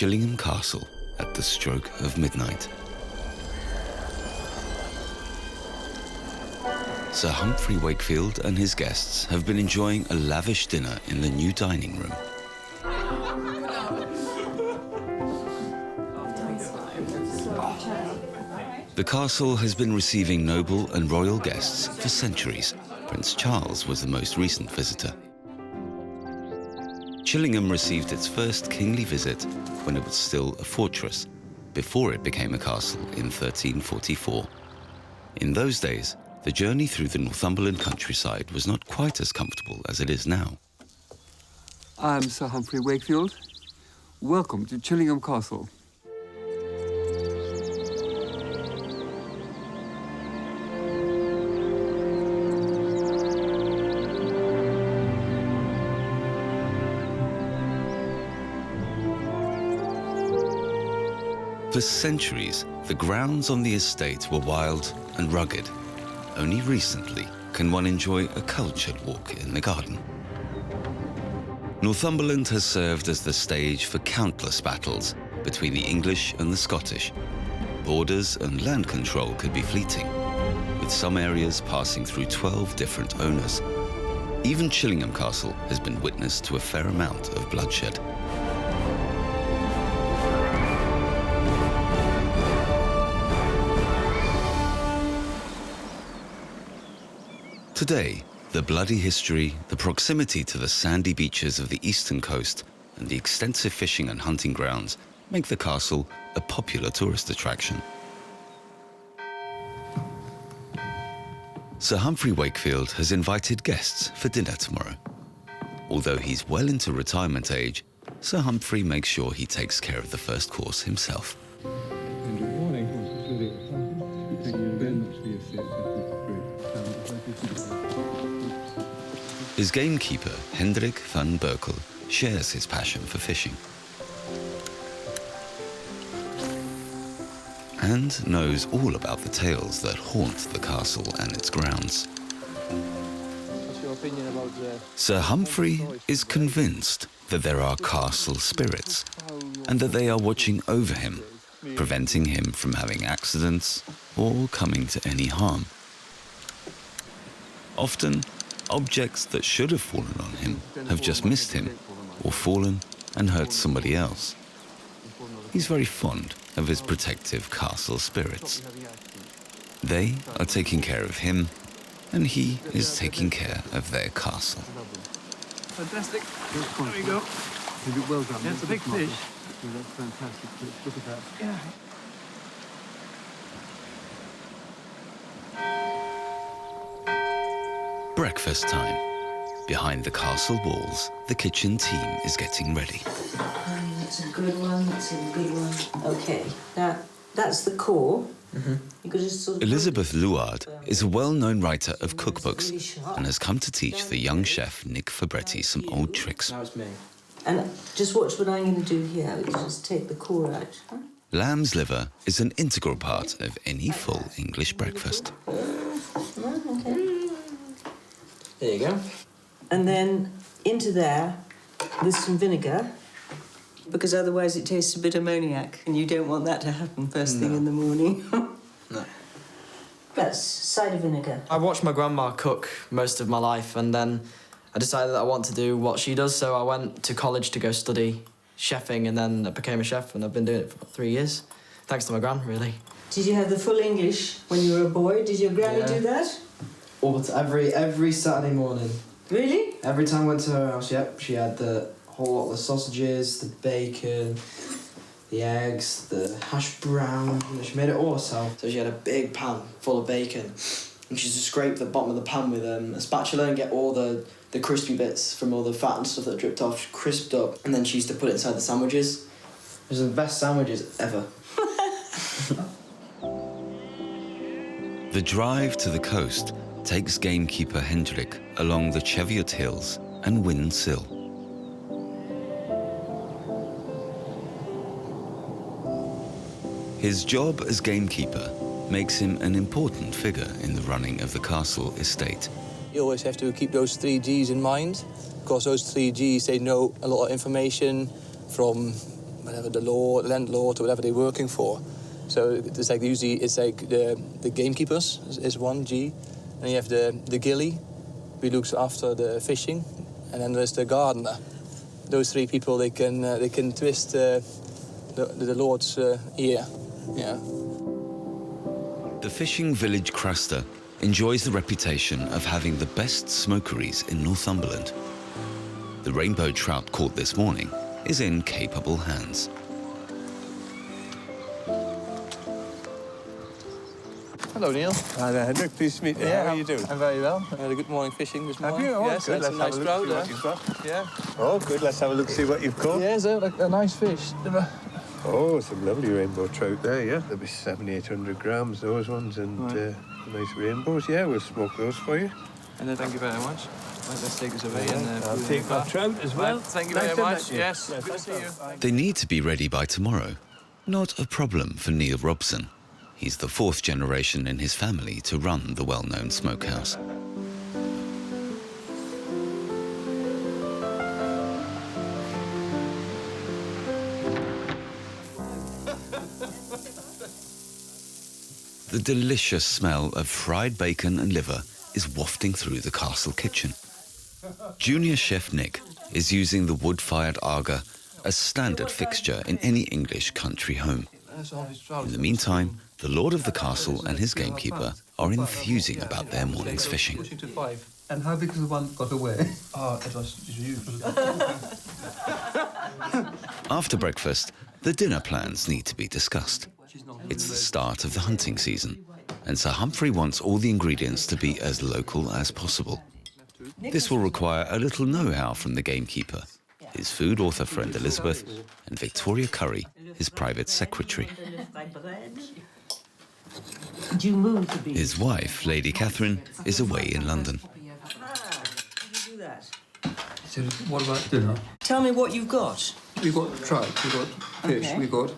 Chillingham Castle at the stroke of midnight. Sir Humphrey Wakefield and his guests have been enjoying a lavish dinner in the new dining room. The castle has been receiving noble and royal guests for centuries. Prince Charles was the most recent visitor. Chillingham received its first kingly visit when it was still a fortress, before it became a castle in 1344. In those days, the journey through the Northumberland countryside was not quite as comfortable as it is now. I'm Sir Humphrey Wakefield. Welcome to Chillingham Castle. For centuries, the grounds on the estate were wild and rugged. Only recently can one enjoy a cultured walk in the garden. Northumberland has served as the stage for countless battles between the English and the Scottish. Borders and land control could be fleeting, with some areas passing through 12 different owners. Even Chillingham Castle has been witness to a fair amount of bloodshed. Today, the bloody history, the proximity to the sandy beaches of the eastern coast, and the extensive fishing and hunting grounds make the castle a popular tourist attraction. Sir Humphrey Wakefield has invited guests for dinner tomorrow. Although he's well into retirement age, Sir Humphrey makes sure he takes care of the first course himself. Good morning. Thank you very much for your service. His gamekeeper, Hendrik van Berkel, shares his passion for fishing and knows all about the tales that haunt the castle and its grounds. What's your opinion about Sir Humphrey is convinced that there are castle spirits and that they are watching over him, preventing him from having accidents or coming to any harm. Often, objects that should have fallen on him have just missed him or fallen and hurt somebody else. He's very fond of his protective castle spirits. They are taking care of him, and he is taking care of their castle. Fantastic. There we go. Well done. That's a big fish. That's fantastic. Look at that. Yeah. Breakfast time. Behind the castle walls, the kitchen team is getting ready. That's a good one, that's a good one. Okay, now that's the core. You could just sort of Elizabeth Luard is a well-known writer of cookbooks and has come to teach the young chef Nick Fabretti some old tricks. Now it's me. And just watch what I'm going to do here. You just take the core out. Huh? Lamb's liver is an integral part of any full English breakfast. Okay. There you go. And then into there with some vinegar, because otherwise it tastes a bit ammoniac, and you don't want that to happen first thing in the morning. No. That's cider vinegar. I watched my grandma cook most of my life, and then I decided that I want to do what she does, so I went to college to go study chefing, and then I became a chef, and I've been doing it for about 3 years. Thanks to my gran, really. Did you have the full English when you were a boy? Did your granny Yeah. do that? Every Saturday morning. Really? Every time I went to her house, yep, she had the whole, the sausages, the bacon, the eggs, the hash brown. She made it all herself. So she had a big pan full of bacon, and she just scraped the bottom of the pan with a spatula and get all the crispy bits from all the fat and stuff that dripped off, crisped up, and then she used to put it inside the sandwiches. It was the best sandwiches ever. The drive to the coast takes gamekeeper Hendrik along the Cheviot Hills and Wyn Sill. His job as gamekeeper makes him an important figure in the running of the castle estate. You always have to keep those 3 Gs in mind, because those 3 Gs, they know a lot of information from whatever the landlord or whatever they're working for. So it's like usually it's like the gamekeepers is one G, and you have the gilly, who looks after the fishing, and then there's the gardener. Those three people they can twist the Lord's ear. Yeah. The fishing village Craster enjoys the reputation of having the best smokeries in Northumberland. The rainbow trout caught this morning is in capable hands. Hello, Neil. Hi there, Hendrik. Pleased to meet you. How are you doing? I'm very well. I had a good morning fishing this morning. Have you? Oh, yes, good. That's Let's a have nice a look, see trout. what you've got. Yeah. Oh, good. Let's have a look, see what you've caught. Yeah, so a nice fish. Oh, some lovely rainbow trout there, yeah. There'll be 700-800 grams, those ones, and nice rainbows. Yeah, we'll smoke those for you. And thank you very much. Let's take this away and I'll take my trout as well. Thank you Nice very to much. meet you. Yes, good to see you. They need to be ready by tomorrow. Not a problem for Neil Robson. He's the fourth generation in his family to run the well-known smokehouse. The delicious smell of fried bacon and liver is wafting through the castle kitchen. Junior Chef Nick is using the wood-fired Aga as standard fixture in any English country home. In the meantime, the lord of the castle and his gamekeeper are enthusing about their morning's fishing. And how big is the one that got away? Oh, it was you. After breakfast, the dinner plans need to be discussed. It's the start of the hunting season, and Sir Humphrey wants all the ingredients to be as local as possible. This will require a little know-how from the gamekeeper, his food author friend Elizabeth, and Victoria Curry, his private secretary. His wife, Lady Catherine, is away in London. So what about dinner? Tell me what you've got. We've got trout, we've got fish, Okay. we've got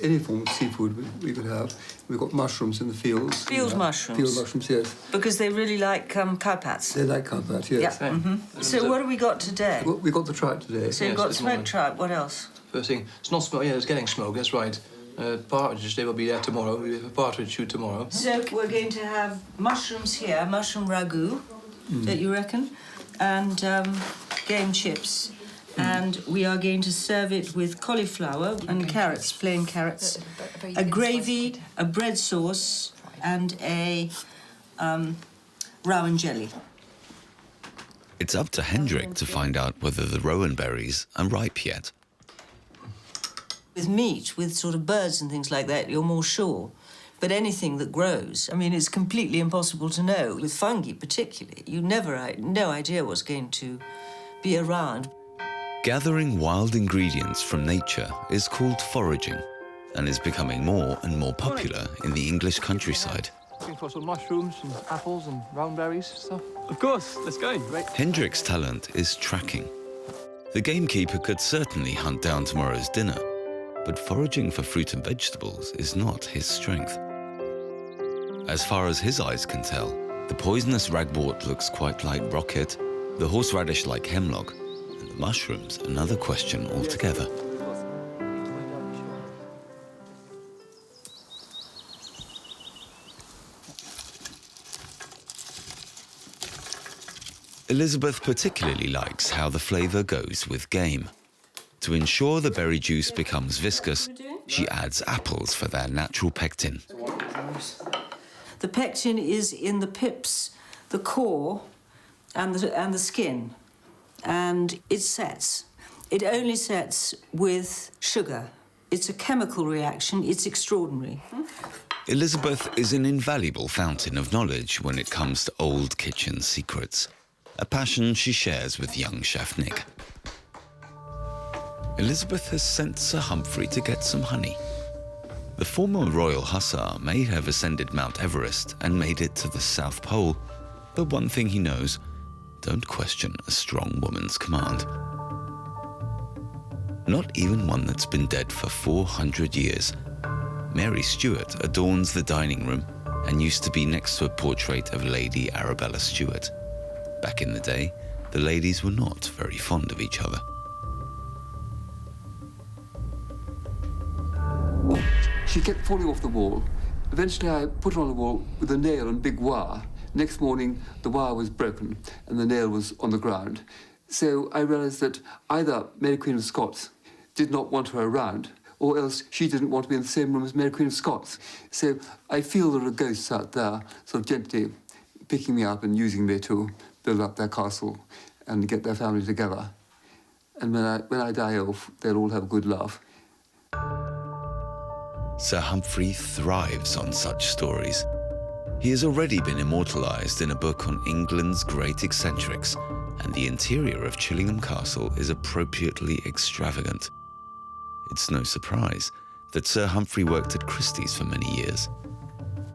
any form of seafood we could have. We've got mushrooms in the fields. Field mushrooms. Field mushrooms, yes. Because they really like cowpats. They like carpet, yes. Yeah. So what have we got today? We got the trout today. So you've Yes, got this smoked morning. trout. What else? First thing, it's not smoke. Yeah, it's getting smoked. That's right. Partridges, they will be there tomorrow. We have a partridge shoot tomorrow. So we're going to have mushrooms here, mushroom ragu, that you reckon, and game chips. And we are going to serve it with cauliflower and carrots, plain carrots, a gravy, a bread sauce, and a rowan jelly. It's up to Hendrik to find out whether the rowan berries are ripe yet. With meat, with sort of birds and things like that, you're more sure. But anything that grows, I mean, it's completely impossible to know. With fungi particularly, you no idea what's going to be around. Gathering wild ingredients from nature is called foraging and is becoming more and more popular in the English countryside. Looking for some mushrooms and apples and round berries stuff. Of course, let's go. Right. Hendrik's talent is tracking. The gamekeeper could certainly hunt down tomorrow's dinner, but foraging for fruit and vegetables is not his strength. As far as his eyes can tell, the poisonous ragwort looks quite like rocket, the horseradish like hemlock, and the mushrooms another question altogether. Elizabeth particularly likes how the flavour goes with game. To ensure the berry juice becomes viscous, she adds apples for their natural pectin. The pectin is in the pips, the core, and the skin, and it sets. It only sets with sugar. It's a chemical reaction. It's extraordinary. Elizabeth is an invaluable fountain of knowledge when it comes to old kitchen secrets, a passion she shares with young Chef Nick. Elizabeth has sent Sir Humphrey to get some honey. The former royal hussar may have ascended Mount Everest and made it to the South Pole, but one thing he knows, don't question a strong woman's command. Not even one that's been dead for 400 years. Mary Stuart adorns the dining room and used to be next to a portrait of Lady Arabella Stuart. Back in the day, the ladies were not very fond of each other. She kept falling off the wall. Eventually, I put her on the wall with a nail and big wire. Next morning, the wire was broken and the nail was on the ground. So I realised that either Mary Queen of Scots did not want her around, or else she didn't want to be in the same room as Mary Queen of Scots. So I feel there are ghosts out there, sort of gently picking me up and using me to build up their castle and get their family together. And when I die off, they'll all have a good laugh. Sir Humphrey thrives on such stories. He has already been immortalised in a book on England's great eccentrics, and the interior of Chillingham Castle is appropriately extravagant. It's no surprise that Sir Humphrey worked at Christie's for many years.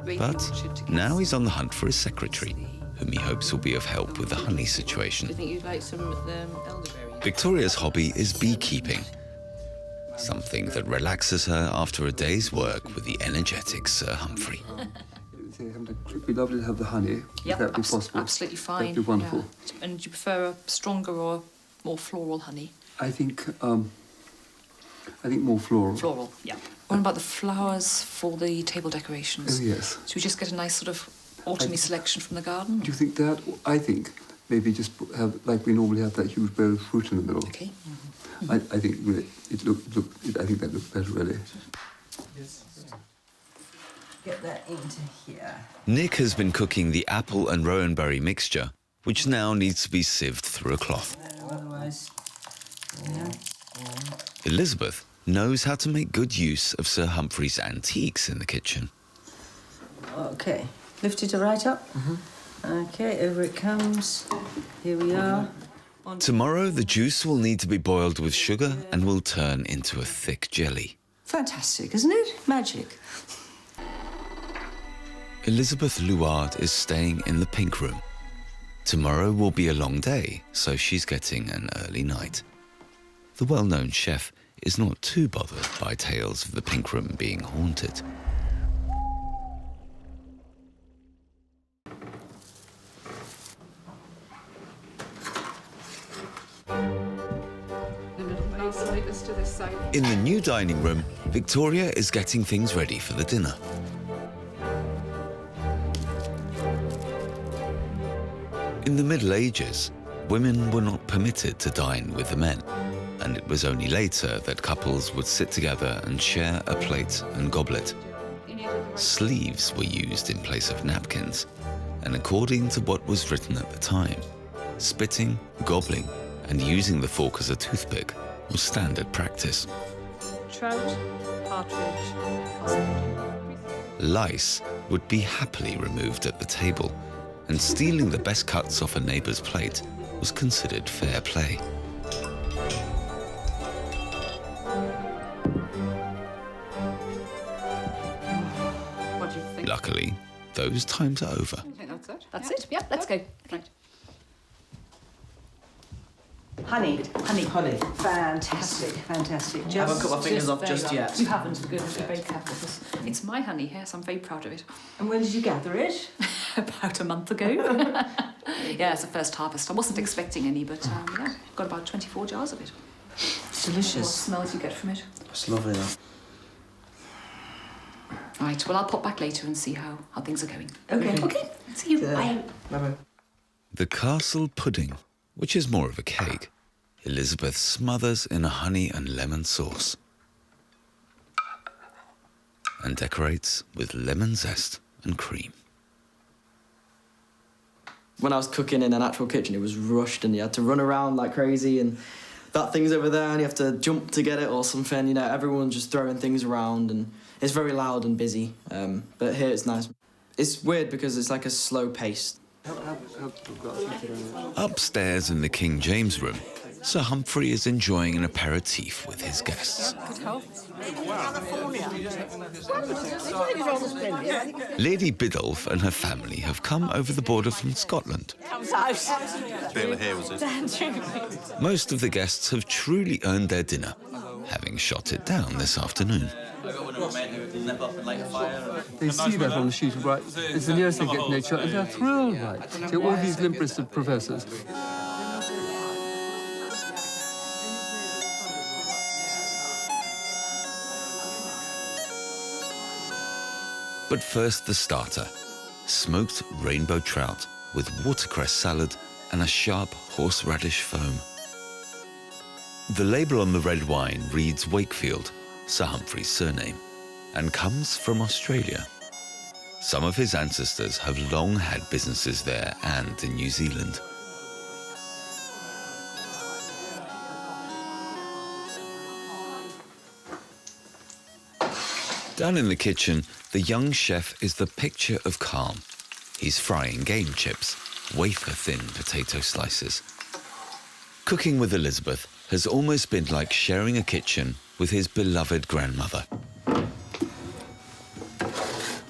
But now he's on the hunt for his secretary, whom he hopes will be of help with the honey situation. I think you'd like some elderberries. Victoria's hobby is beekeeping, something that relaxes her after a day's work with the energetic Sir Humphrey. It'd be lovely to have the honey. Yep, if that'd be possible. Absolutely fine. That'd be wonderful. Yeah. And do you prefer a stronger or more floral honey? I think more floral. Floral, yeah. What about the flowers for the table decorations? Oh, yes. Should we just get a nice sort of autumny selection from the garden? Do you think that? I think maybe just have, like we normally have, that huge bowl of fruit in the middle. Okay. I think I think that looks better, really. Get that into here. Nick has been cooking the apple and rowanberry mixture, which now needs to be sieved through a cloth. Otherwise, yeah. Elizabeth knows how to make good use of Sir Humphrey's antiques in the kitchen. Okay, lift it right up. Okay, over it comes. Here we are. Tomorrow, the juice will need to be boiled with sugar and will turn into a thick jelly. Fantastic, isn't it? Magic. Elizabeth Luard is staying in the pink room. Tomorrow will be a long day, so she's getting an early night. The well-known chef is not too bothered by tales of the pink room being haunted. In the new dining room, Victoria is getting things ready for the dinner. In the Middle Ages, women were not permitted to dine with the men, and it was only later that couples would sit together and share a plate and goblet. Sleeves were used in place of napkins, and according to what was written at the time, spitting, gobbling, and using the fork as a toothpick was standard practice. Trout, partridge, Lice would be happily removed at the table, and stealing the best cuts off a neighbour's plate was considered fair play. What do you think? Luckily, those times are over. That's it? Yeah, let's go. Right. Honey. Honey. Fantastic, fantastic. I haven't cut my fingers off just yet. You haven't, goodness, you're very careful. It's my honey, yes, I'm very proud of it. And when did you gather it? About a month ago. Yeah, it's the first harvest. I wasn't expecting any, but yeah, got about 24 jars of it. It's What delicious. smells you get from it? It's lovely, though. Right, well, I'll pop back later and see how things are going. Okay. Okay, see you. Bye. Bye-bye. The castle pudding, which is more of a cake, Elizabeth smothers in a honey and lemon sauce and decorates with lemon zest and cream. When I was cooking in an actual kitchen, it was rushed and you had to run around like crazy and that thing's over there and you have to jump to get it or something. You know, everyone's just throwing things around and it's very loud and busy. But here it's nice. It's weird because it's like a slow pace. Upstairs in the King James room, Sir Humphrey is enjoying an aperitif with his guests. Lady Biddulph and her family have come over the border from Scotland. Most of the guests have truly earned their dinner, having shot it down this afternoon. They see that on the sheet of white. It's the nearest they get to nature, and they're thrilled by it. So all these limp-wristed professors. But first the starter, smoked rainbow trout with watercress salad and a sharp horseradish foam. The label on the red wine reads Wakefield, Sir Humphrey's surname, and comes from Australia. Some of his ancestors have long had businesses there and in New Zealand. Down in the kitchen, the young chef is the picture of calm. He's frying game chips, wafer-thin potato slices. Cooking with Elizabeth has almost been like sharing a kitchen with his beloved grandmother.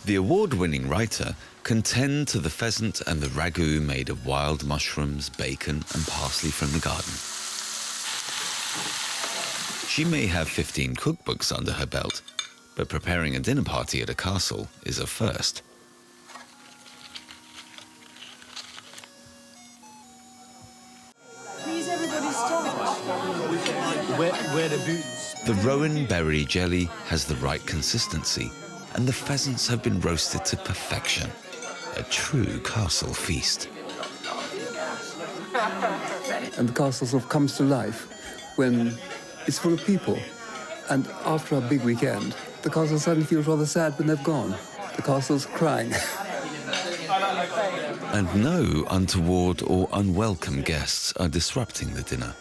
The award-winning writer can tend to the pheasant and the ragu made of wild mushrooms, bacon and parsley from the garden. She may have 15 cookbooks under her belt, but preparing a dinner party at a castle is a first. Please, everybody stop. Where the boots? The rowan berry jelly has the right consistency, and the pheasants have been roasted to perfection. A true castle feast. And the castle sort of comes to life when it's full of people. And after a big weekend, the castle suddenly feels rather sad when they've gone. The castle's crying. And no untoward or unwelcome guests are disrupting the dinner.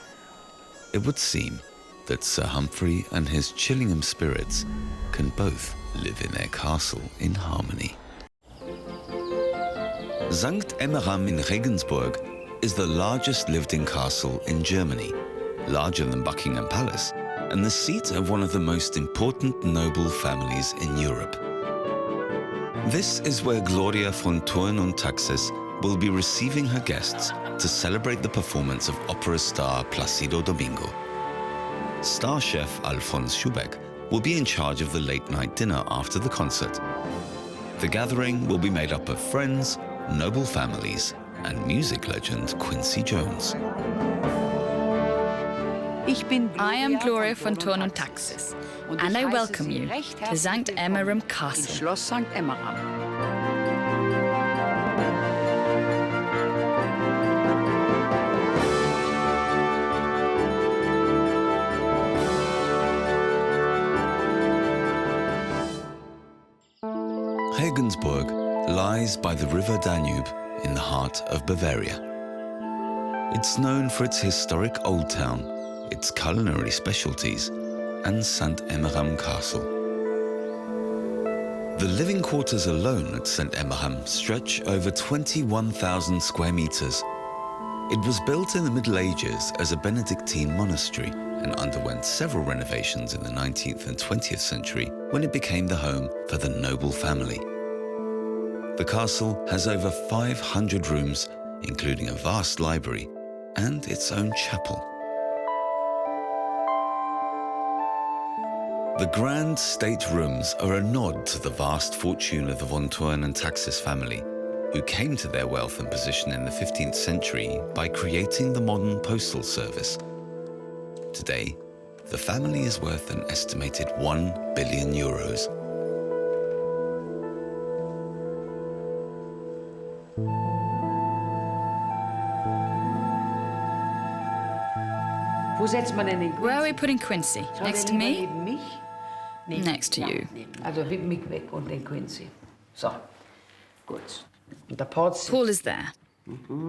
It would seem that Sir Humphrey and his Chillingham spirits can both live in their castle in harmony. St. Emmeram in Regensburg is the largest lived-in castle in Germany, larger than Buckingham Palace, and the seat of one of the most important noble families in Europe. This is where Gloria von Thurn und Taxis will be receiving her guests to celebrate the performance of opera star Placido Domingo. Star chef Alfons Schubeck will be in charge of the late-night dinner after the concert. The gathering will be made up of friends, noble families, and music legend Quincy Jones. I am Gloria von Thurn und Taxis, and I welcome you to St. Emmeram Castle. Schloss St. Emmeram. Regensburg lies by the river Danube in the heart of Bavaria. It's known for its historic old town, its culinary specialties, and St. Emmeram Castle. The living quarters alone at St. Emmeram stretch over 21,000 square meters. It was built in the Middle Ages as a Benedictine monastery and underwent several renovations in the 19th and 20th century when it became the home for the noble family. The castle has over 500 rooms, including a vast library and its own chapel. The grand state rooms are a nod to the vast fortune of the von Thurn and Taxis family, who came to their wealth and position in the 15th century by creating the modern postal service. Today, the family is worth an estimated €1 billion. Where are we putting Quincy? Next to me? Next to you. Paul is there.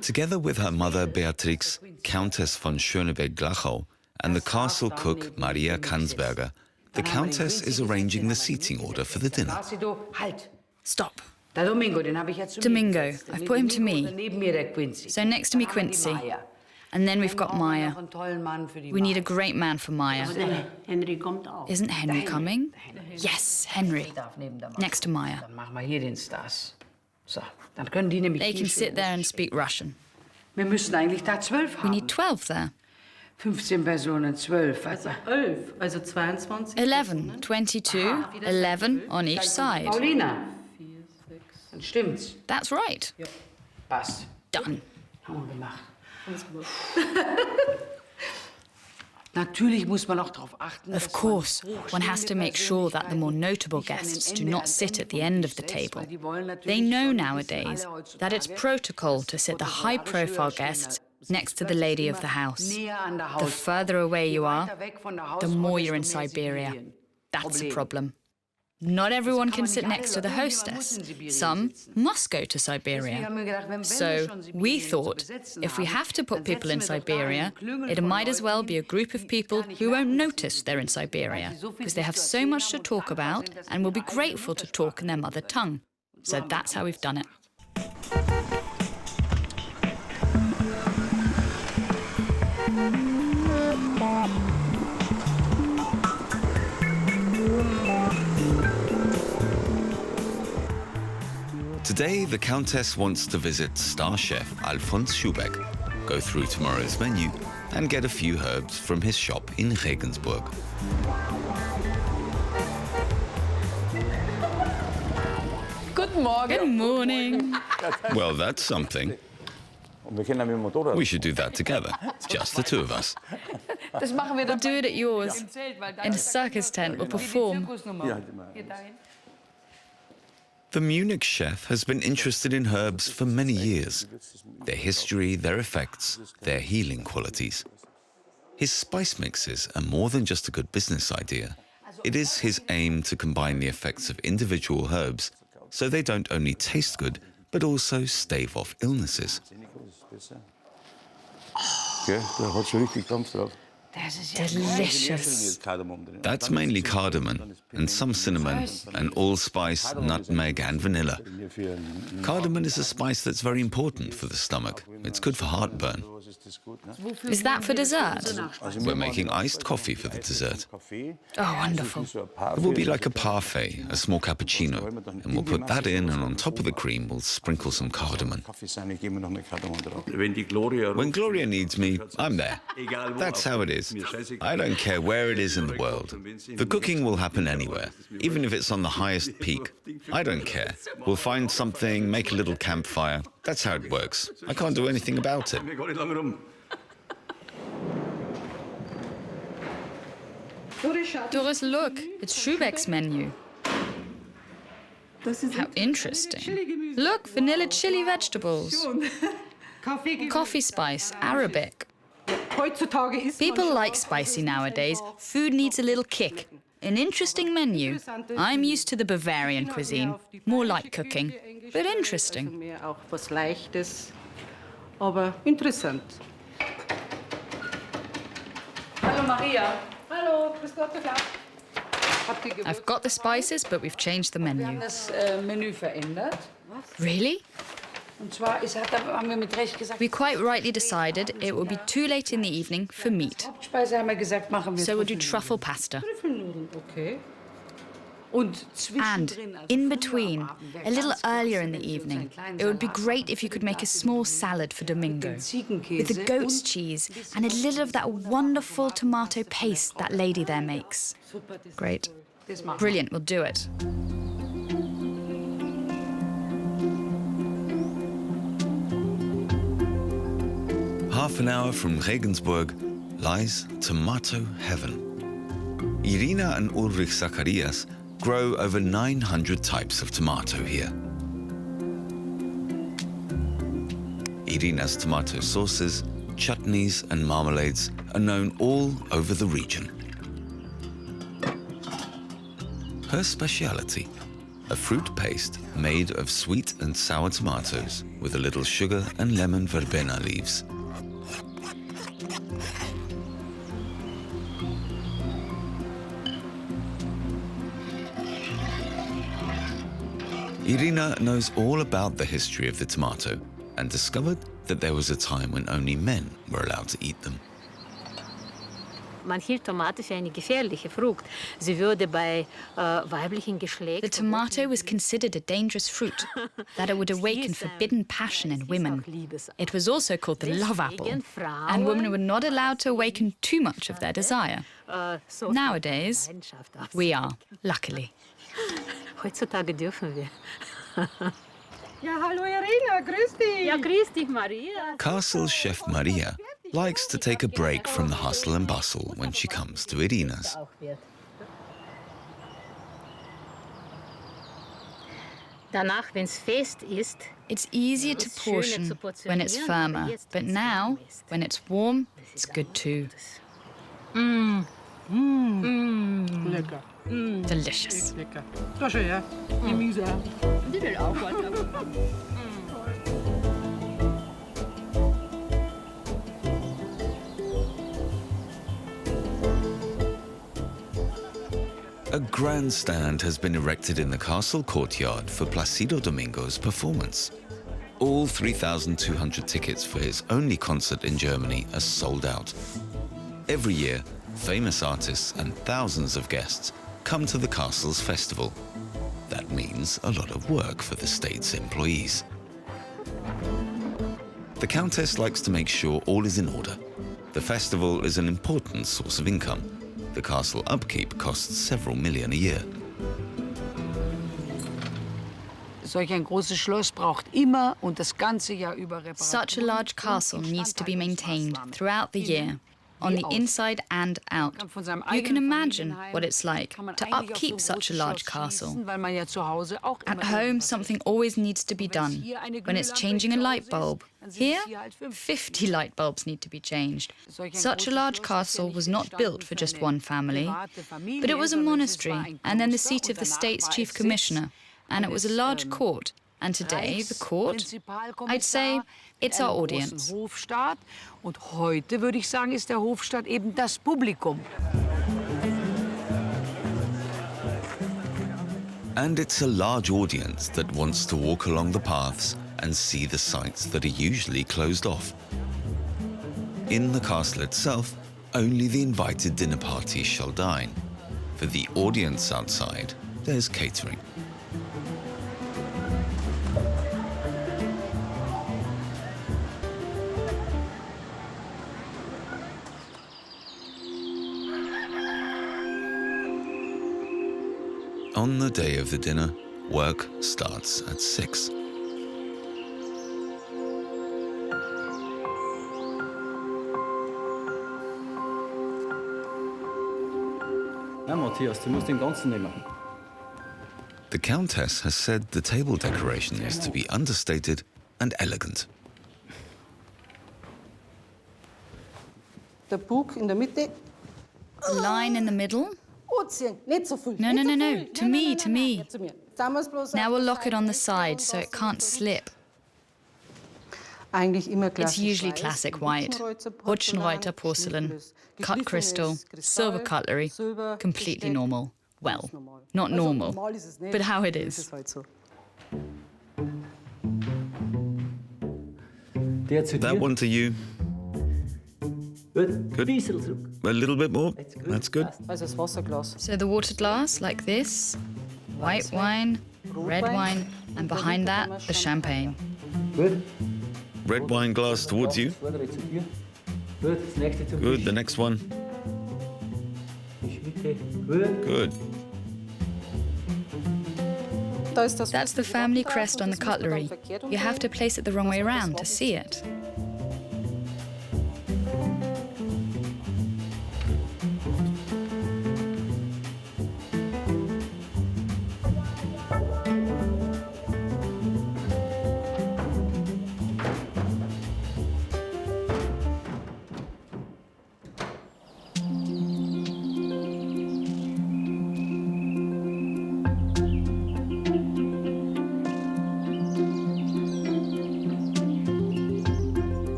Together with her mother Beatrix, Countess von Schöneberg-Glachau, and the castle cook Maria Kansberger, the Countess is arranging the seating order for the dinner. Stop. Domingo. I've put him to me. So next to me, Quincy. And then we've got Maya. We need a great man for Maya. Isn't Henry coming? Yes, Henry. Next to Maya. They can sit there and speak Russian. We need 12 there. 11, 22, 11 on each side. That's right. Done. Of course, one has to make sure that the more notable guests do not sit at the end of the table. They know nowadays that it's protocol to sit the high-profile guests next to the lady of the house. The further away you are, the more you're in Siberia. That's a problem. Not everyone can sit next to the hostess. Some must go to Siberia. So we thought, if we have to put people in Siberia, it might as well be a group of people who won't notice they're in Siberia, because they have so much to talk about and will be grateful to talk in their mother tongue. So that's how we've done it. Today, the Countess wants to visit star chef Alfons Schubeck, go through tomorrow's menu, and get a few herbs from his shop in Regensburg. Good morning. Well, that's something. We should do that together, just the two of us. We'll do it at yours. In a circus tent, we'll perform. The Munich chef has been interested in herbs for many years. Their history, their effects, their healing qualities. His spice mixes are more than just a good business idea. It is his aim to combine the effects of individual herbs so they don't only taste good, but also stave off illnesses. Delicious. That's mainly cardamom and some cinnamon and allspice, nutmeg and vanilla. Cardamom is a spice that's very important for the stomach. It's good for heartburn. Is that for dessert? We're making iced coffee for the dessert. Oh, wonderful. It will be like a parfait, a small cappuccino, and we'll put that in, and on top of the cream we'll sprinkle some cardamom. When Gloria needs me, I'm there. That's how it is. I don't care where it is in the world. The cooking will happen anywhere, even if it's on the highest peak. I don't care. We'll find something, make a little campfire. That's how it works. I can't do anything about it. Doris, look, it's Schubeck's menu. How interesting. Look, vanilla chili vegetables. Coffee spice, Arabic. People like spicy nowadays. Food needs a little kick. An interesting menu. I'm used to the Bavarian cuisine. More light cooking, but interesting. Hallo Maria. Hallo, grüß Gott. I've got the spices, but we've changed the menu. Really? We quite rightly decided it would be too late in the evening for meat. So we'll do truffle pasta. And in between, a little earlier in the evening, it would be great if you could make a small salad for Domingo with the goat's cheese and a little of that wonderful tomato paste that lady there makes. Great. Brilliant, we'll do it. Half an hour from Regensburg lies tomato heaven. Irina and Ulrich Zacharias grow over 900 types of tomato here. Irina's tomato sauces, chutneys and marmalades are known all over the region. Her speciality, a fruit paste made of sweet and sour tomatoes with a little sugar and lemon verbena leaves. Irina knows all about the history of the tomato and discovered that there was a time when only men were allowed to eat them. Man hielt Tomate für eine gefährliche Frucht. Sie würde bei weiblichen Geschlecht. The tomato was considered a dangerous fruit, that it would awaken forbidden passion in women. It was also called the love apple, and women were not allowed to awaken too much of their desire. Nowadays, we are, luckily. Heutzutage dürfen wir. Ja, hallo Irina, grüß dich. Ja, grüß dich, Maria. Castle chef Maria likes to take a break from the hustle and bustle when she comes to Irina's. It's easier to portion when it's firmer, but now, when it's warm, it's good too. Lecker. Delicious. Lecker. Doch schön, ja. Gemüse. Die will auch was. A grandstand has been erected in the castle courtyard for Placido Domingo's performance. All 3,200 tickets for his only concert in Germany are sold out. Every year, famous artists and thousands of guests come to the castle's festival. That means a lot of work for the state's employees. The Countess likes to make sure all is in order. The festival is an important source of income. The castle upkeep costs several million a year. Such a large castle needs to be maintained throughout the year, on the inside and out. You can imagine what it's like to upkeep such a large castle. At home, something always needs to be done. When it's changing a light bulb, here, 50 light bulbs need to be changed. Such a large castle was not built for just one family, but it was a monastery and then the seat of the state's chief commissioner, and it was a large court. And today, the court, I'd say, it's our audience. Und heute würde ich sagen, ist der Hofstaat eben das Publikum. And it's a large audience that wants to walk along the paths and see the sights that are usually closed off. In the castle itself, only the invited dinner parties shall dine. For the audience outside, there's catering. On the day of the dinner, work starts at 6. Ja, Matthias, du musst den ganzen nehmen. The Countess has said the table decoration is to be understated and elegant. Der Bug in der Mitte. The line in the middle. No, to me. Now we'll lock it on the side so it can't slip. It's usually classic white, Hutschenreuter porcelain, cut crystal, silver cutlery, completely normal. Well, not normal, but how it is. That one to you. Good. A little bit more. That's good. So the water glass, like this, white wine, red wine, and behind that, the champagne. Good. Red wine glass towards you. Good, the next one. Good. That's the family crest on the cutlery. You have to place it the wrong way around to see it.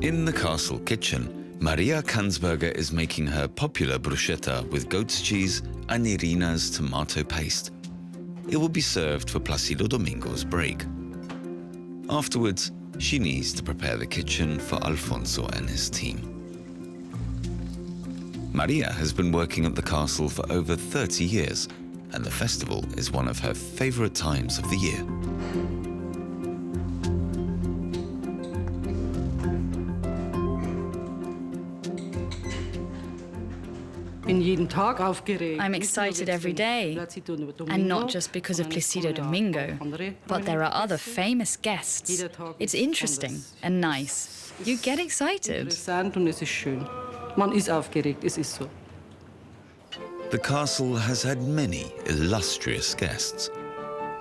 In the castle kitchen, Maria Kansberger is making her popular bruschetta with goat's cheese and Irina's tomato paste. It will be served for Placido Domingo's break. Afterwards, she needs to prepare the kitchen for Alfonso and his team. Maria has been working at the castle for over 30 years, and the festival is one of her favorite times of the year. I'm excited every day, and not just because of Placido Domingo, but there are other famous guests. It's interesting and nice. You get excited. The castle has had many illustrious guests.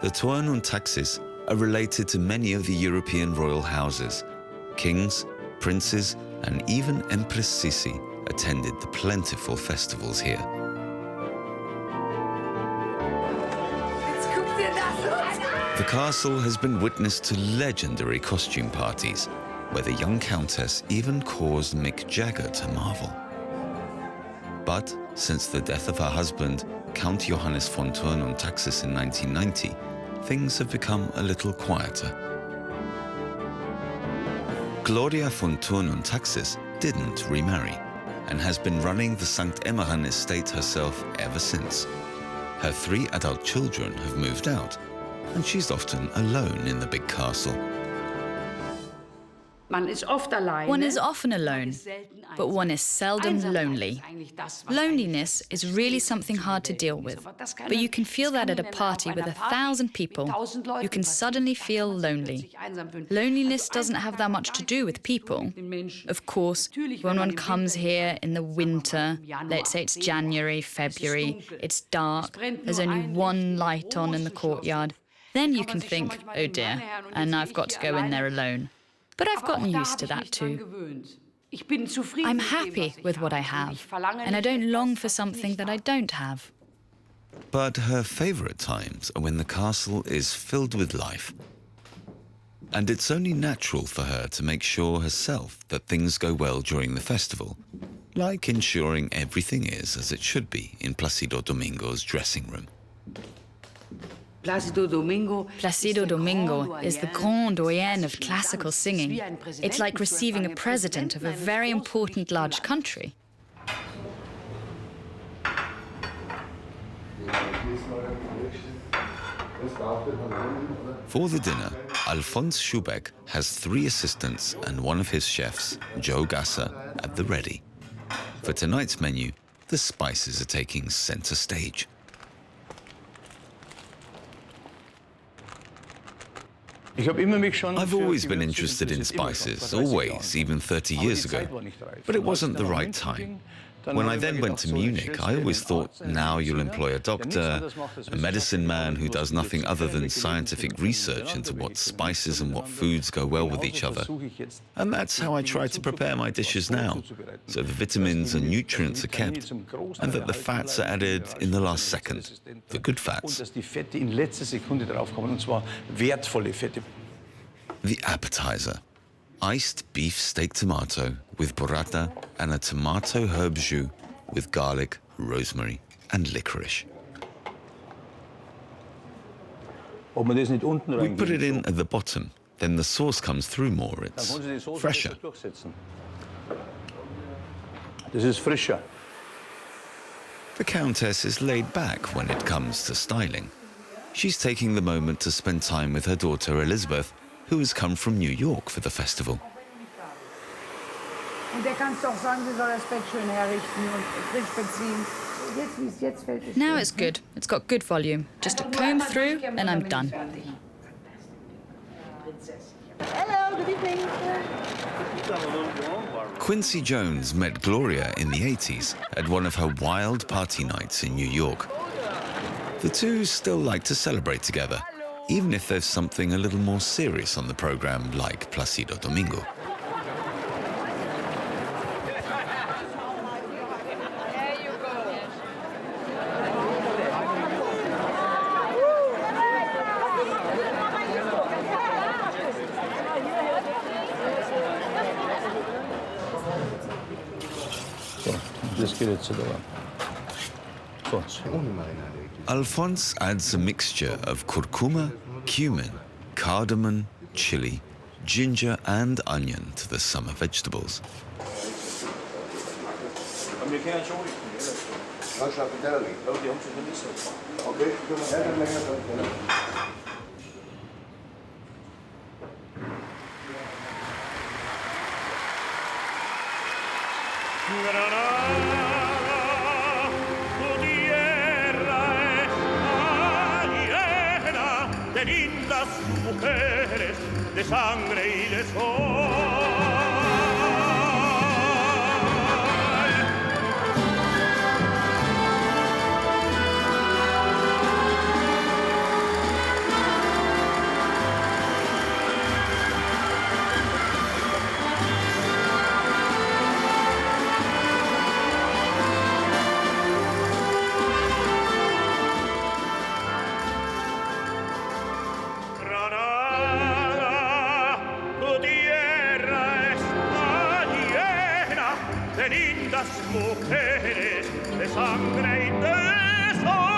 The Tourne und Taxis are related to many of the European royal houses. Kings, princes, and even Empress Sisi attended the plentiful festivals here. The castle has been witness to legendary costume parties, where the young countess even caused Mick Jagger to marvel. But since the death of her husband, Count Johannes von Tourne und Taxis in 1990, things have become a little quieter. Gloria von Tourne und Taxis didn't remarry and has been running the St. Emmeram estate herself ever since. Her 3 adult children have moved out, and she's often alone in the big castle. One is often alone, but one is seldom lonely. Loneliness is really something hard to deal with, but you can feel that at a party with 1,000 people. You can suddenly feel lonely. Loneliness doesn't have that much to do with people. Of course, when one comes here in the winter, let's say it's January, February, it's dark, there's only one light on in the courtyard, then you can think, oh dear, and I've got to go in there alone. But I've gotten used to that too. I'm happy with what I have, and I don't long for something that I don't have. But her favourite times are when the castle is filled with life. And it's only natural for her to make sure herself that things go well during the festival, like ensuring everything is as it should be in Placido Domingo's dressing room. Placido Domingo is the grand doyen of classical singing. It's like receiving a president of a very important large country. For the dinner, Alphonse Schubeck has 3 assistants and one of his chefs, Joe Gasser, at the ready. For tonight's menu, the spices are taking center stage. I've always been interested in spices, always, even 30 years ago. But it wasn't the right time. When I then went to Munich, I always thought, now you'll employ a doctor, a medicine man who does nothing other than scientific research into what spices and what foods go well with each other. And that's how I try to prepare my dishes now, so the vitamins and nutrients are kept, and that the fats are added in the last second, the good fats. The appetizer. Iced beef steak tomato with burrata and a tomato herb jus with garlic, rosemary and licorice. We put it in at the bottom, then the sauce comes through more, it's fresher. This is fresher. The Countess is laid back when it comes to styling. She's taking the moment to spend time with her daughter Elizabeth, who has come from New York for the festival. Now it's good. It's got good volume. Just a comb through and I'm done. Hello, good evening. Quincy Jones met Gloria in the 80s at one of her wild party nights in New York. The two still like to celebrate together, even if there's something a little more serious on the program, like Placido Domingo. Just get it to the Alphonse adds a mixture of curcuma, cumin, cardamom, chili, ginger and onion to the summer vegetables. mujeres de sangre y de sol. Mujeres de sangre y de sol.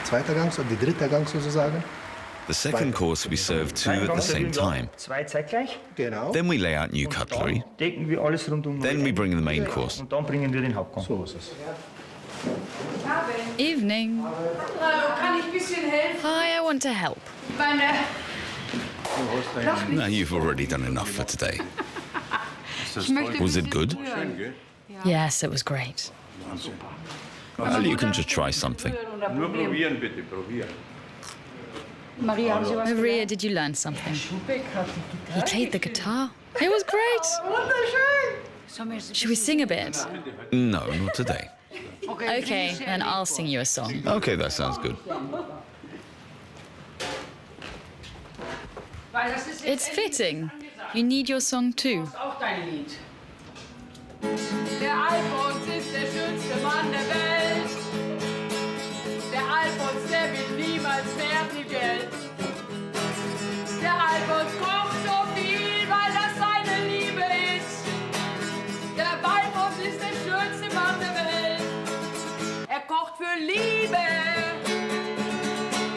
Zweiter Gang oder die dritte Gang sozusagen. The second course we serve two at the same time. Then we lay out new cutlery. Then we bring the main course. Evening. Hi, I want to help. Now you've already done enough for today. Was it good? Yes, it was great. Well, you can just try something. Maria, did you learn something? He played the guitar. It was great. Should we sing a bit? No, not today. Okay, then I'll sing you a song. Okay, that sounds good. It's fitting. You need your song too. Der Alfons ist der schönste Mann der Welt. Der Alfons, der will niemals mehr viel Geld. Der Alfons kocht so viel, weil das seine Liebe ist. Der Alfons ist der schönste Mann der Welt. Er kocht für Liebe.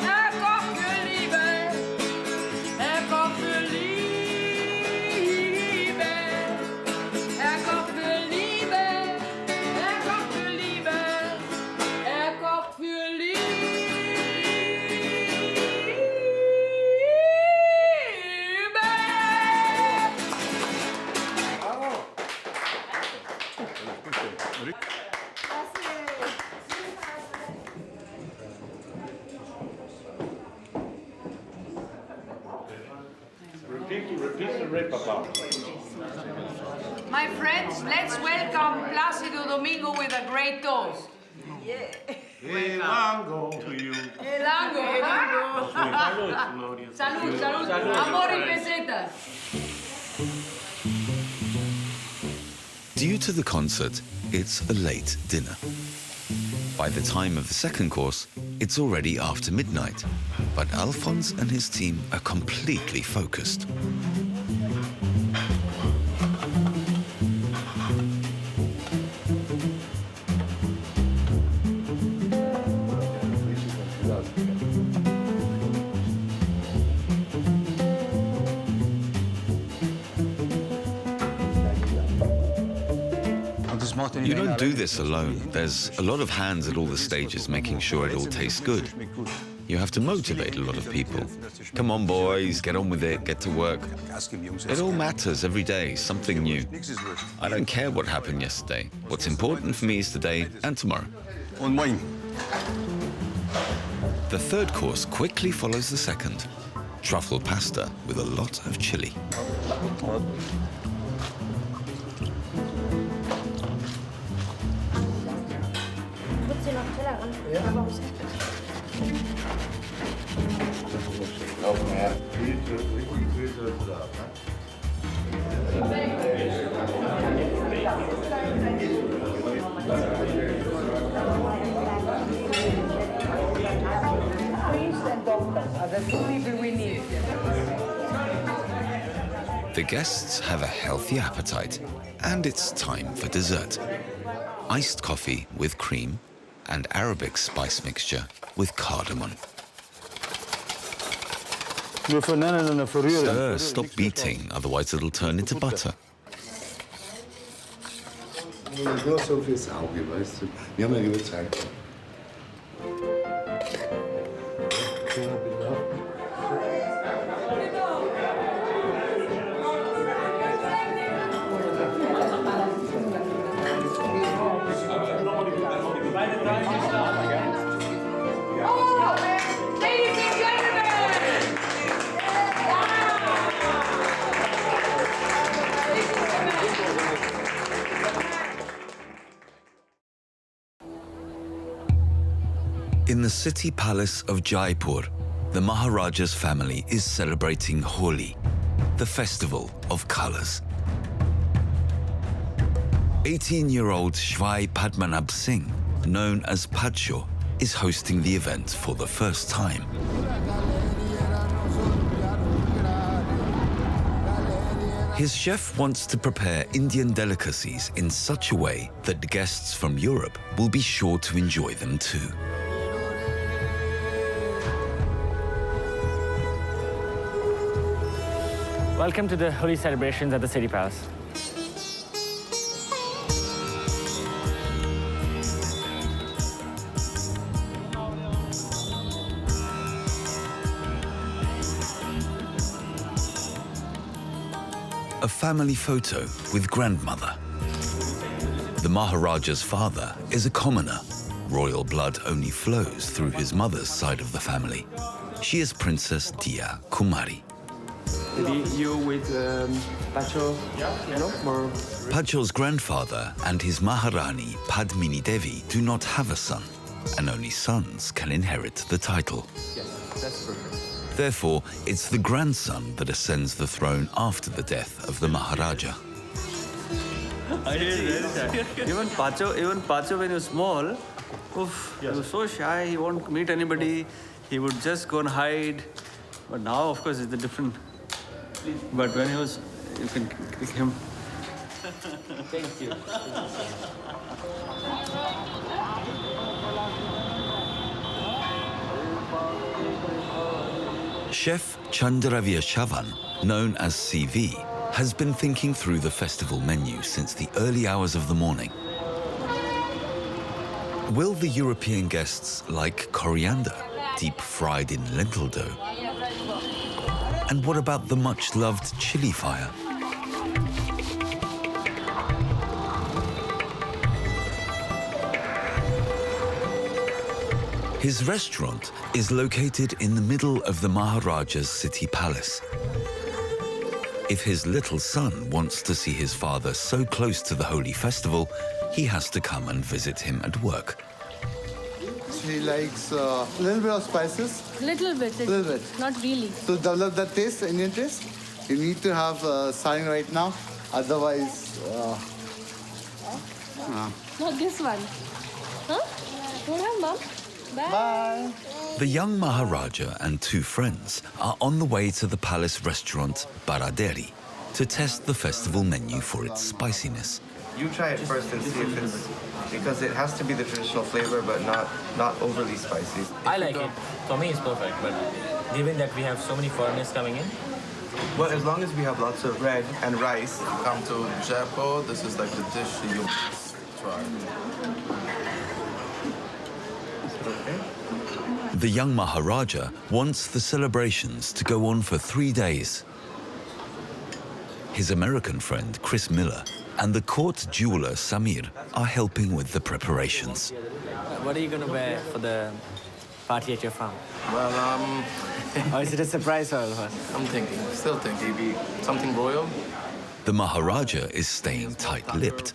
Er kocht für Liebe. Er kocht für Liebe. Er kocht für Liebe. Er kocht für Liebe. Er kocht für Liebe. My friends, let's welcome Plácido Domingo with a great toast. Elango to you. Elango. Salud, salud. Amor y pesetas. Due to the concert, it's a late dinner. By the time of the second course, it's already after midnight, but Alphonse and his team are completely focused. You don't do this alone. There's a lot of hands at all the stages making sure it all tastes good. You have to motivate a lot of people. Come on, boys, get on with it, get to work. It all matters every day, something new. I don't care what happened yesterday. What's important for me is today and tomorrow. The third course quickly follows the second. Truffle pasta with a lot of chili. The guests have a healthy appetite, and it's time for dessert. Iced coffee with cream and Arabic spice mixture with cardamom. Stir, stop beating, otherwise it'll turn into butter. Nur so fürs Auge, weißt du. Wir haben ja genug Zeit. In the city palace of Jaipur, the Maharaja's family is celebrating Holi, the festival of colors. 18-year-old Shvai Padmanabh Singh, known as Padshaw, is hosting the event for the first time. His chef wants to prepare Indian delicacies in such a way that guests from Europe will be sure to enjoy them too. Welcome to the Holi celebrations at the City Palace. A family photo with grandmother. The Maharaja's father is a commoner. Royal blood only flows through his mother's side of the family. She is Princess Dia Kumari. You with Pacho, or... Pachow's grandfather and his Maharani Padmini Devi do not have a son, and only sons can inherit the title. Yes, that's perfect. Therefore, it's the grandson that ascends the throne after the death of the Maharaja. Even Pacho, when he was small, he was so shy, he won't meet anybody, he would just go and hide. But now, of course, it's a different... But when he was, you can click him. Thank you. Chef Chandravir Chavan, known as CV, has been thinking through the festival menu since the early hours of the morning. Will the European guests like coriander, deep fried in lentil dough? And what about the much-loved chili fire? His restaurant is located in the middle of the Maharaja's city palace. If his little son wants to see his father so close to the Holi festival, he has to come and visit him at work. He likes a little bit of spices. Little bit. Little bit. Not really. To develop that taste, the Indian taste, you need to have sarin right now. Otherwise, Not this one. Huh? Don't have, Mom. Bye. The young Maharaja and two friends are on the way to the palace restaurant Baraderi to test the festival menu for its spiciness. You try it first and see if it's... Because it has to be the traditional flavor, but not overly spicy. I like it. For me, it's perfect. But given that we have so many foreigners coming in, well, as long as we have lots of bread and rice. Come to Jaipur, this is like the dish you try. Is it okay? The young Maharaja wants the celebrations to go on for 3 days. His American friend, Chris Miller, and the court jeweler, Samir, are helping with the preparations. what are you going to wear for the party at your farm? Well, Or is it a surprise for all of us? I'm still thinking, maybe something royal. The Maharaja is staying tight-lipped,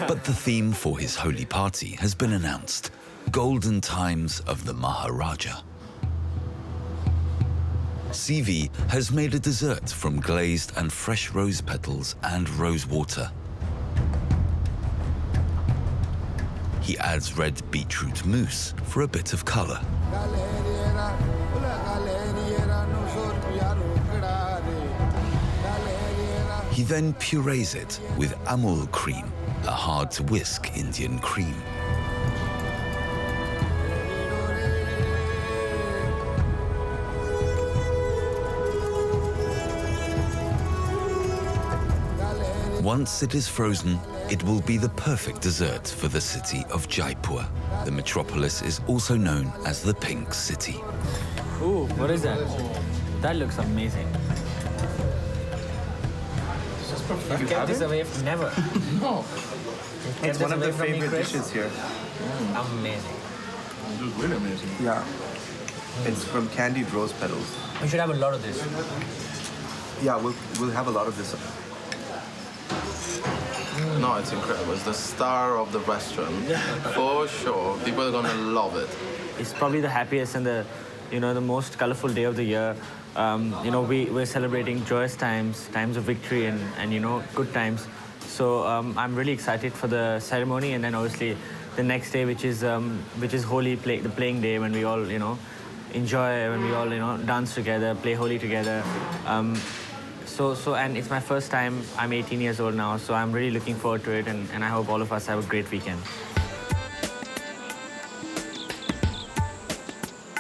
but the theme for his holy party has been announced: Golden Times of the Maharaja. CV has made a dessert from glazed and fresh rose petals and rose water. He adds red beetroot mousse for a bit of color. He then purees it with amul cream, a hard-to-whisk Indian cream. Once it is frozen, It will be the perfect dessert for the city of Jaipur. The metropolis is also known as the Pink City. Ooh, what is that? That looks amazing. I've kept this away from never. No. It's one of the favorite dishes here. Amazing. It was really amazing. Yeah. It's from candied rose petals. We should have a lot of this. Yeah, we'll have a lot of this. No, it's incredible. It's the star of the restaurant. For sure. People are gonna love it. It's probably the happiest and the most colorful day of the year. We're celebrating joyous times of victory and good times. So I'm really excited for the ceremony, and then obviously the next day, which is holi, the playing day, when we all enjoy, when we all dance together, play holi together. And it's my first time. I'm 18 years old now, so I'm really looking forward to it, and I hope all of us have a great weekend.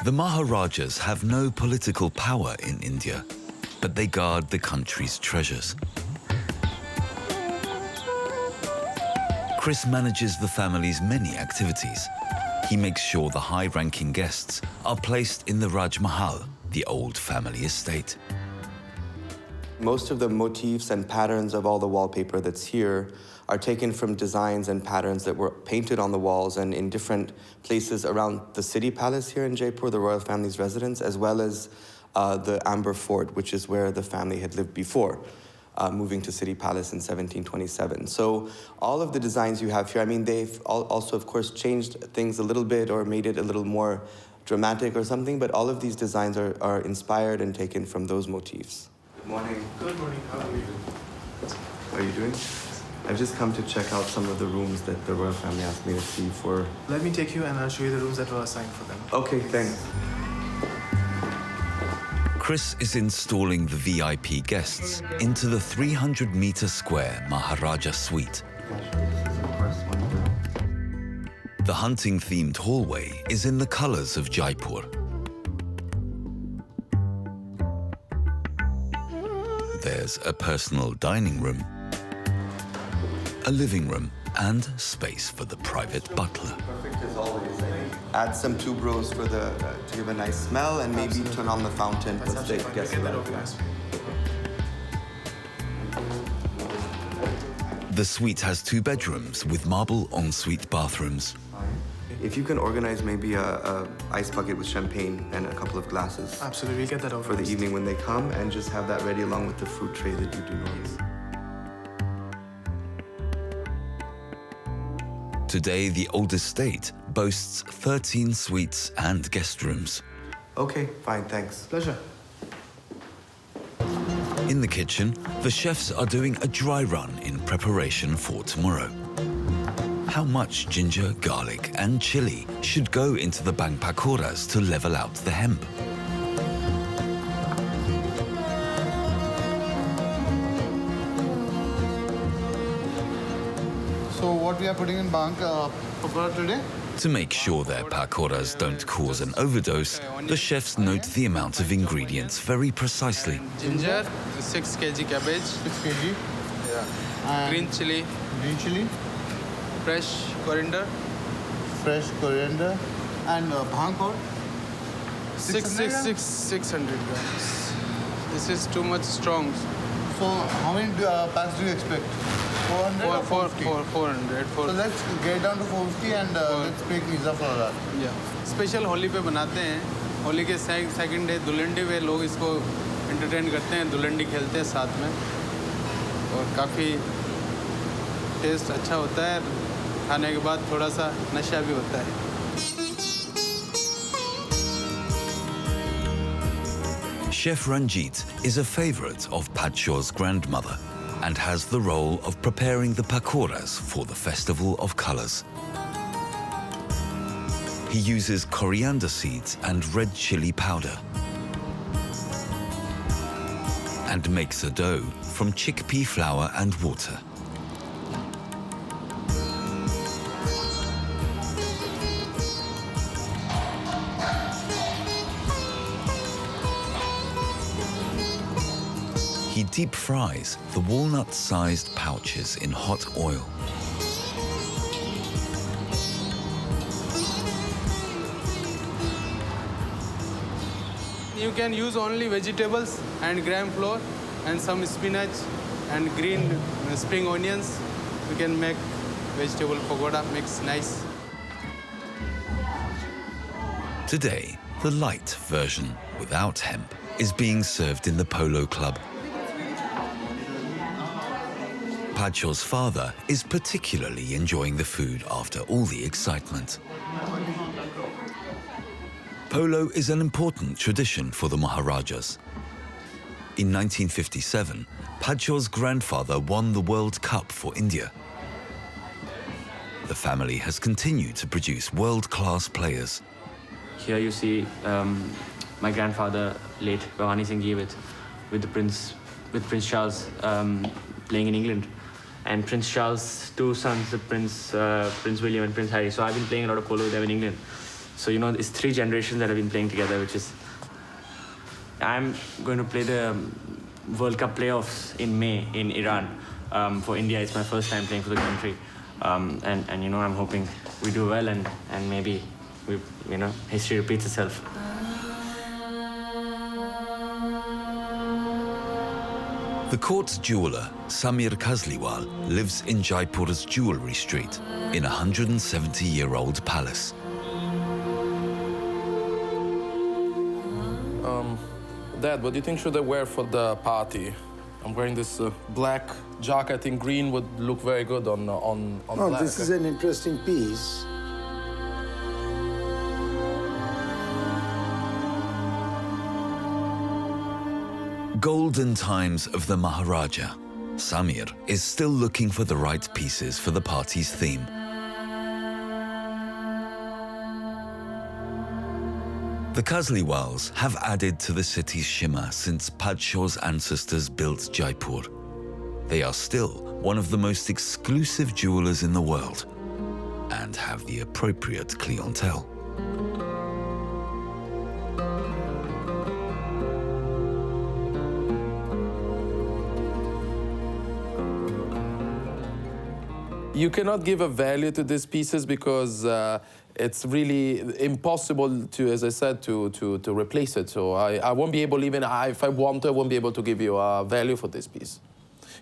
The Maharajas have no political power in India, but they guard the country's treasures. Chris manages the family's many activities. He makes sure the high-ranking guests are placed in the Raj Mahal, the old family estate. Most of the motifs and patterns of all the wallpaper that's here are taken from designs and patterns that were painted on the walls and in different places around the city palace here in Jaipur, the royal family's residence, as well as the Amber Fort, which is where the family had lived before, moving to City Palace in 1727. So all of the designs you have here, I mean, they've also, of course, changed things a little bit or made it a little more dramatic or something, but all of these designs are inspired and taken from those motifs. Good morning. Good morning. How are you? How are you doing? I've just come to check out some of the rooms that the royal family asked me to see for... Let me take you and I'll show you the rooms that were assigned for them. Okay, thanks. Chris is installing the VIP guests into the 300-meter square Maharaja suite. The hunting-themed hallway is in the colors of Jaipur. There's a personal dining room, a living room, and space for the private butler. Perfect as always. Add some tuberose for to give a nice smell, and maybe turn on the fountain for the guests. The suite has 2 bedrooms with marble ensuite bathrooms. If you can organize maybe a ice bucket with champagne and a couple of glasses. Absolutely, we'll get that for the evening when they come, and just have that ready along with the fruit tray that you do normally. Today, the old estate boasts 13 suites and guest rooms. Okay, fine, thanks. Pleasure. In the kitchen, the chefs are doing a dry run in preparation for tomorrow. How much ginger, garlic, and chili should go into the bang pakoras to level out the hemp? So what we are putting in bang pakora today? To make sure their pakoras don't cause an overdose, the chefs note the amount of ingredients very precisely. Ginger, 6 kg cabbage. 6 kg. Yeah. Green chili. Green chili. Fresh coriander. Fresh coriander. And bhang powder? 600 grams. This is too much strong. So how many packs do you expect? 400 or 450? 400. So let's get down to 450 and let's make pizza for that. Yeah. Special Holi पे बनाते हैं. होली के second day Dulandi पे लोग इसको entertain करते हैं, दुलंडी खेलते हैं साथ में, और काफ़ी टेस्ट अच्छा होता है. खाने के बाद थोड़ा सा नशा भी होता है. Chef Ranjit is a favorite of Padshaw's grandmother and has the role of preparing the pakoras for the Festival of Colors. He uses coriander seeds and red chili powder and makes a dough from chickpea flour and water. He deep fries the walnut-sized pouches in hot oil. You can use only vegetables and gram flour and some spinach and green spring onions. We can make vegetable pagoda mix nice. Today, the light version, without hemp, is being served in the Polo Club. Pacho's father is particularly enjoying the food after all the excitement. Polo is an important tradition for the Maharajas. In 1957, Pacho's grandfather won the World Cup for India. The family has continued to produce world-class players. Here you see my grandfather, late Bhavani Singh Ji, with Prince Charles playing in England, and Prince Charles' two sons, the Prince William and Prince Harry. So I've been playing a lot of polo with them in England. So you know, it's 3 generations that have been playing together, which is. I'm going to play the World Cup playoffs in May in Iran for India. It's my first time playing for the country, and you know, I'm hoping we do well and maybe history repeats itself. The court jeweller, Samir Kazliwal, lives in Jaipur's Jewellery Street in a 170-year-old palace. Dad, what do you think should I wear for the party? I'm wearing this black jacket. I think green would look very good on black. This is an interesting piece. Golden times of the Maharaja. Samir is still looking for the right pieces for the party's theme. The Kazliwals have added to the city's shimmer since Pacho's ancestors built Jaipur. They are still one of the most exclusive jewelers in the world and have the appropriate clientele. You cannot give a value to these pieces because it's really impossible to, as I said, to replace it. So I won't be able, even if I want to, I won't be able to give you a value for this piece.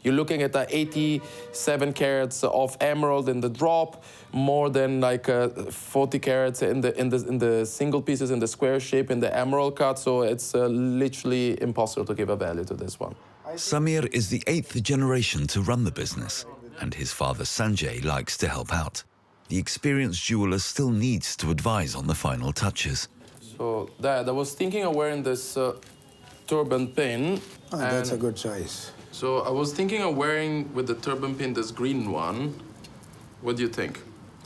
You're looking at 87 carats of emerald in the drop, more than like 40 carats in the single pieces in the square shape in the emerald cut. So it's literally impossible to give a value to this one. Samir is the 8th generation to run the business, and his father Sanjay likes to help out. The experienced jeweler still needs to advise on the final touches. So, Dad, I was thinking of wearing this turban pin. Oh, that's a good choice. So I was thinking of wearing with the turban pin this green one. What do you think?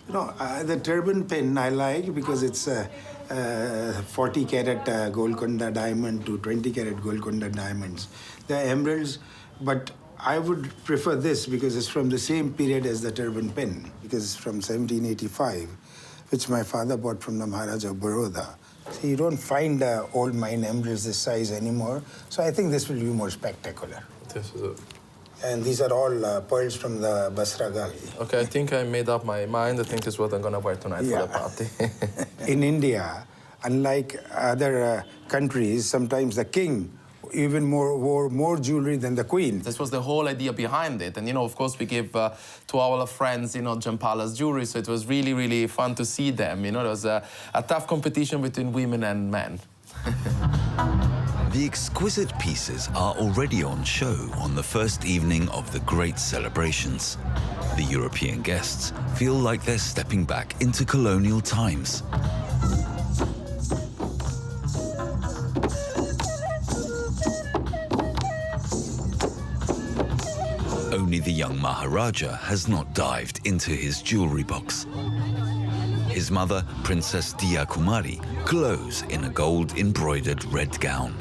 The turban pin I like because it's 40 carat Golconda diamond to 20 carat Golconda diamonds. They're emeralds, but I would prefer this because it's from the same period as the turban pin, because it's from 1785, which my father bought from the Maharaja of Baroda. So you don't find old mine emeralds this size anymore, so I think this will be more spectacular. This is it. And these are all pearls from the Basra Gali. Okay, I think I made up my mind. I think this is what I'm going to wear tonight for the party. In India, unlike other countries, sometimes the king wore more jewelry than the queen. This was the whole idea behind it. And, you know, of course, we give to our friends, you know, Jampala's jewelry, so it was really, really fun to see them. You know, there was a tough competition between women and men. The exquisite pieces are already on show on the first evening of the great celebrations. The European guests feel like they're stepping back into colonial times. Only the young Maharaja has not dived into his jewelry box. His mother, Princess Diya Kumari, glows in a gold-embroidered red gown.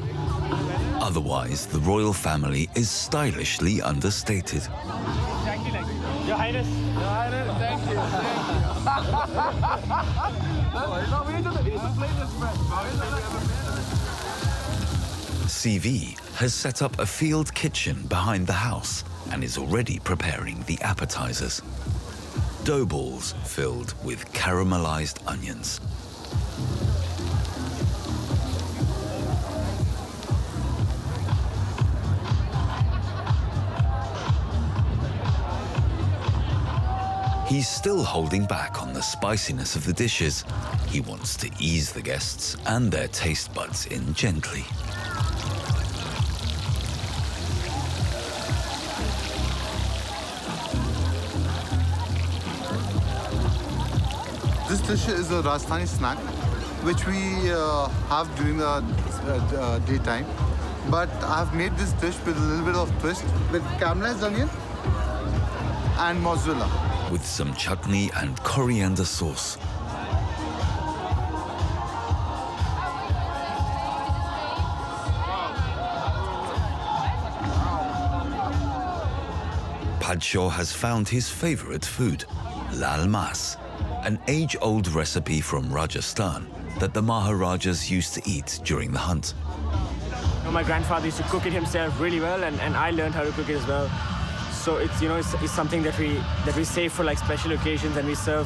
Otherwise, the royal family is stylishly understated. Your Highness. Your Highness, thank you. We need to play this, CV has set up a field kitchen behind the house and is already preparing the appetizers. Dough balls filled with caramelized onions. He's still holding back on the spiciness of the dishes. He wants to ease the guests and their taste buds in gently. This dish is a Rajasthani snack, which we have during the daytime. But I've made this dish with a little bit of twist with caramelized onion and mozzarella. With some chutney and coriander sauce. Padshaw has found his favorite food, lal mas, an age-old recipe from Rajasthan that the Maharajas used to eat during the hunt. My grandfather used to cook it himself really well, and I learned how to cook it as well. So it's, it's something that we save for like special occasions, and we serve,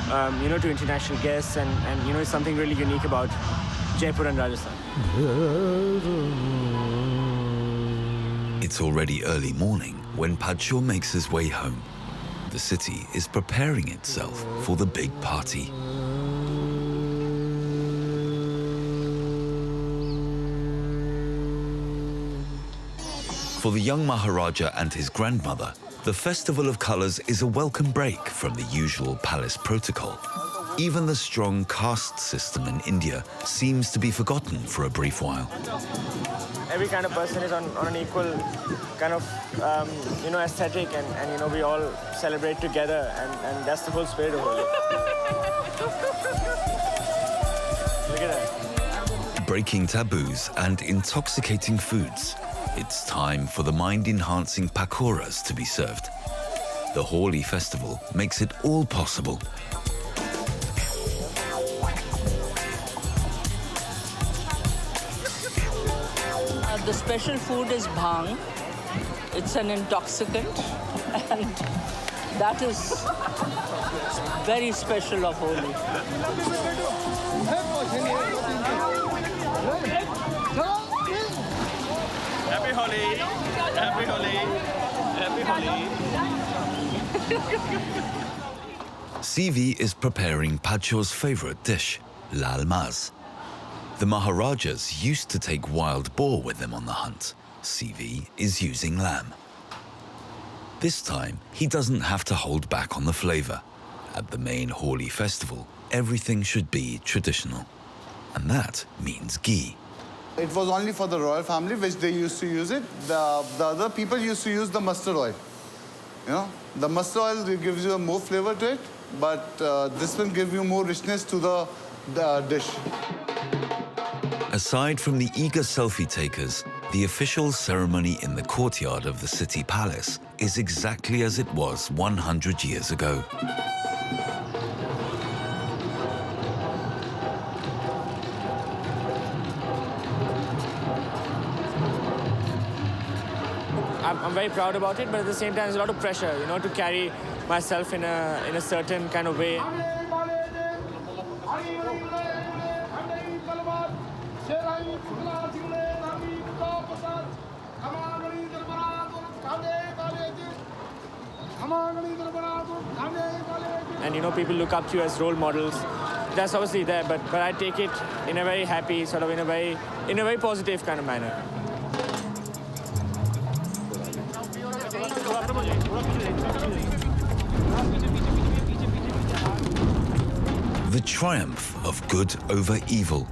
to international guests, and it's something really unique about Jaipur and Rajasthan. It's already early morning when Padshaw makes his way home. The city is preparing itself for the big party. For the young Maharaja and his grandmother, the Festival of Colours is a welcome break from the usual palace protocol. Even the strong caste system in India seems to be forgotten for a brief while. Every kind of person is on an equal kind of, aesthetic, and we all celebrate together, and that's the whole spirit of Holi. Look at that. Breaking taboos and intoxicating foods. It's time for the mind-enhancing pakoras to be served. The Holi festival makes it all possible. The special food is bhang. It's an intoxicant, and that is very special of Holi. Happy Holi! Happy Holi! Happy Holi! CV is preparing Padshaw's favorite dish, lal mas. The Maharajas used to take wild boar with them on the hunt. CV is using lamb. This time, he doesn't have to hold back on the flavor. At the main Holi festival, everything should be traditional. And that means ghee. It was only for the royal family which they used to use it. The other people used to use the mustard oil. The mustard oil gives you more flavor to it, but this will give you more richness to the dish. Aside from the eager selfie takers, the official ceremony in the courtyard of the city palace is exactly as it was 100 years ago. I'm very proud about it, but at the same time, there's a lot of pressure, to carry myself in a certain kind of way. And people look up to you as role models. That's obviously there, but I take it in a very happy, sort of in a very positive kind of manner. The triumph of good over evil.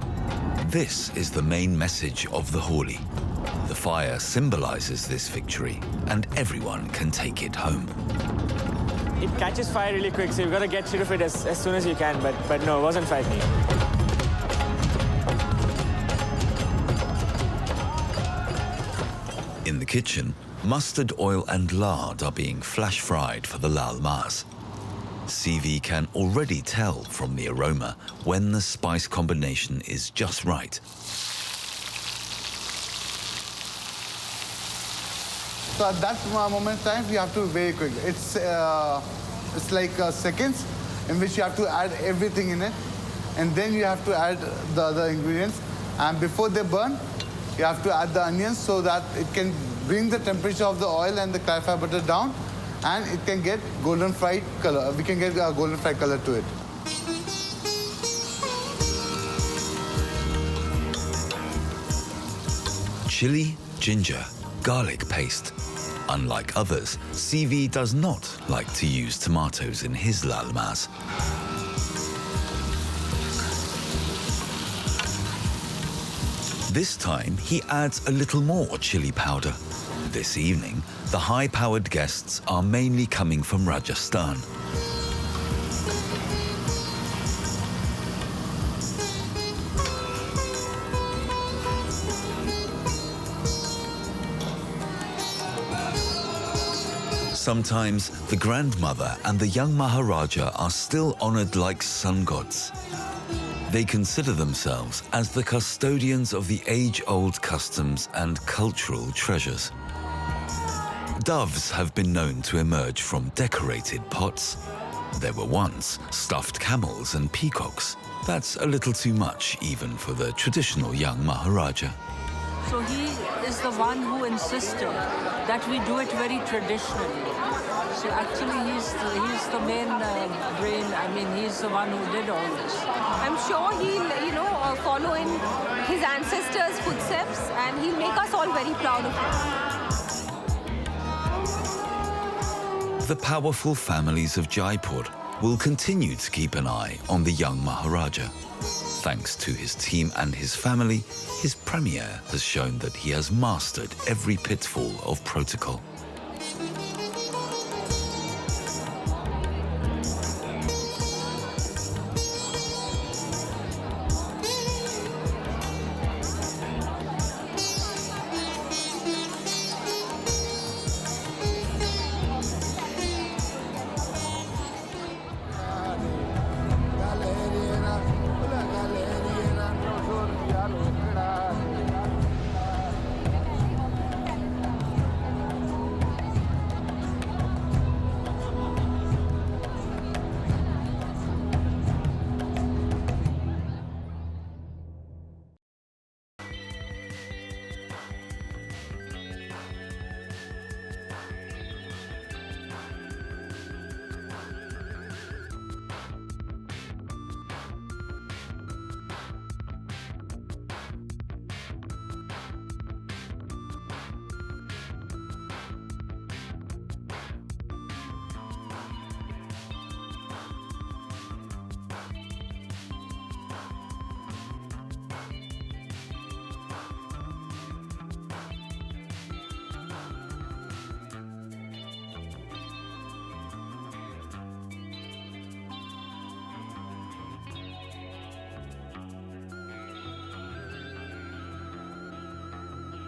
This is the main message of the Holi. The fire symbolizes this victory, and everyone can take it home. It catches fire really quick, so you've got to get rid of it as soon as you can, but no, it wasn't frightening. In the kitchen, mustard oil and lard are being flash fried for the lal mas. CV can already tell from the aroma when the spice combination is just right. So at that moment in time, you have to be very quick. It's like seconds in which you have to add everything in it, and then you have to add the other ingredients. And before they burn, you have to add the onions so that it can bring the temperature of the oil and the clarified butter down, and it can get golden fried color. We can get a golden fried color to it. Chili, ginger, garlic paste. Unlike others, CV does not like to use tomatoes in his lalmas. This time, he adds a little more chili powder. This evening, the high-powered guests are mainly coming from Rajasthan. Sometimes, the grandmother and the young Maharaja are still honored like sun gods. They consider themselves as the custodians of the age-old customs and cultural treasures. Doves have been known to emerge from decorated pots. There were once stuffed camels and peacocks. That's a little too much even for the traditional young Maharaja. So he is the one who insisted that we do it very traditionally. So actually he's the main brain, I mean, he's the one who did all this. I'm sure he'll, follow in his ancestors' footsteps and he'll make us all very proud of him. The powerful families of Jaipur will continue to keep an eye on the young Maharaja. Thanks to his team and his family, his premiere has shown that he has mastered every pitfall of protocol.